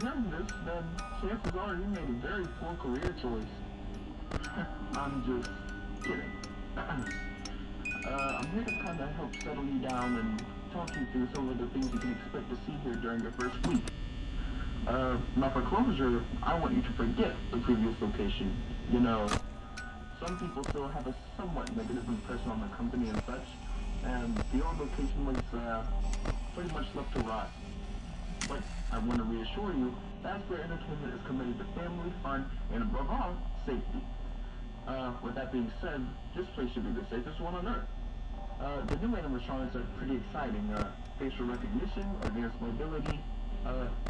hearing this, then chances are you made a very poor career choice. I'm just kidding. I'm here to kind of help settle you down and talk you through some of the things you can expect to see here during your first week. Now for closure, I want you to forget the previous location. You know, some people still have a somewhat negative impression on the company and such, and the old location was, pretty much left to rot. But I want to reassure you, Fazbear Entertainment is committed to family, fun, and above all, safety. With that being said, this place should be the safest one on Earth. The new animatronics are pretty exciting. Facial recognition, advanced mobility.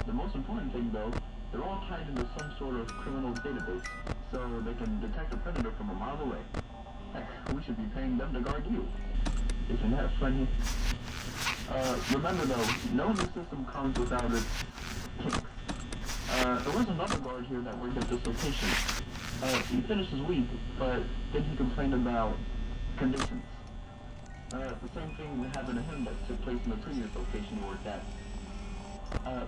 The most important thing though, they're all tied into some sort of criminal database, so they can detect a predator from a mile away. Heck, we should be paying them to guard you. Isn't that funny? Remember though, no new system comes without its kinks. There was another guard here that worked at this location. He finished his week, but then he complained about conditions. The same thing happened to him that took place in the previous location he worked at.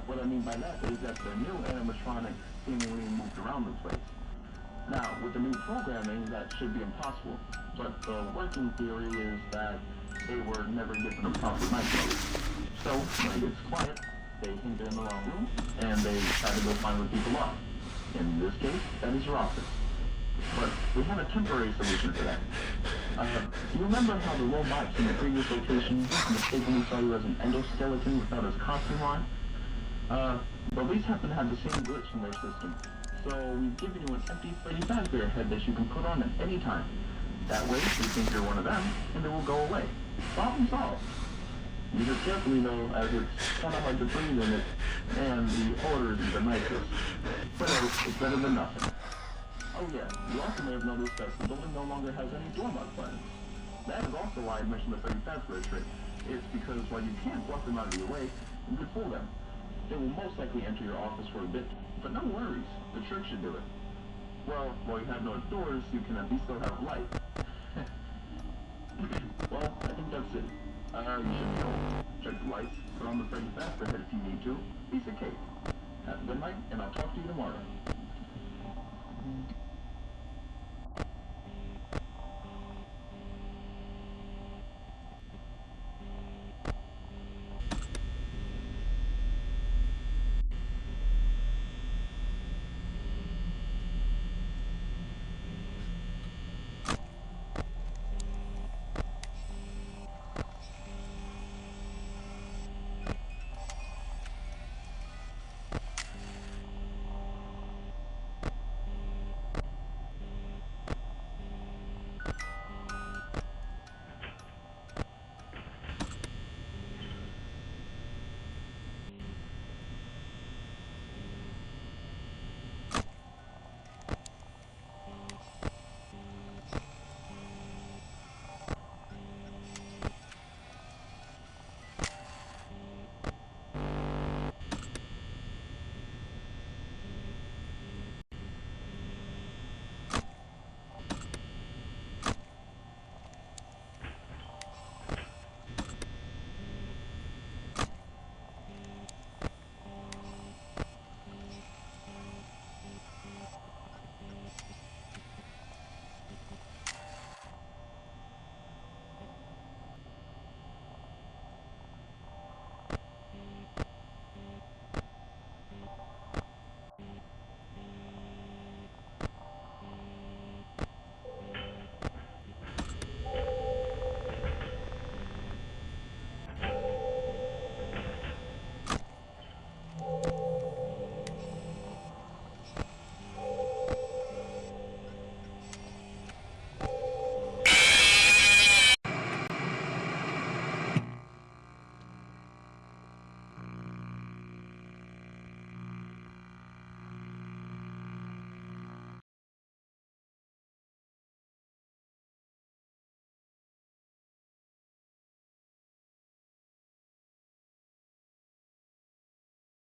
What I mean by that is that the new animatronic seemingly moved around the place. Now, with the new programming, that should be impossible, but the working theory is that they were never given a proper night mode. So, when it gets quiet, they think they're in the wrong room, and they try to go find where people are. In this case, that is your office. But we have a temporary solution for that. Do you remember how the robots in the previous location mistakenly saw you as an endoskeleton without his costume on? Well, these happen to have the same glitch in their system. So we've given you an empty Freddy Fazbear head that you can put on at any time. That way, we think you're one of them, and it will go away. Problem solved. Use it carefully though, as it's kind of hard to breathe in it, and the odor isn't the nicest. But it's better than nothing. Oh yeah, you also may have noticed that the building no longer has any door lock buttons. That is also why I mentioned the Freddy Fazbear trick. It's because while you can't block them out of your way, you can fool them. They will most likely enter your office for a bit, but no worries, the trick should do it. Well, while you have no doors, you can at least still have light. Well, I think that's it. You should go. Check the lights, put on the Freddy Fazbear head if you need to. Piece of cake. Have a good night, and I'll talk to you tomorrow.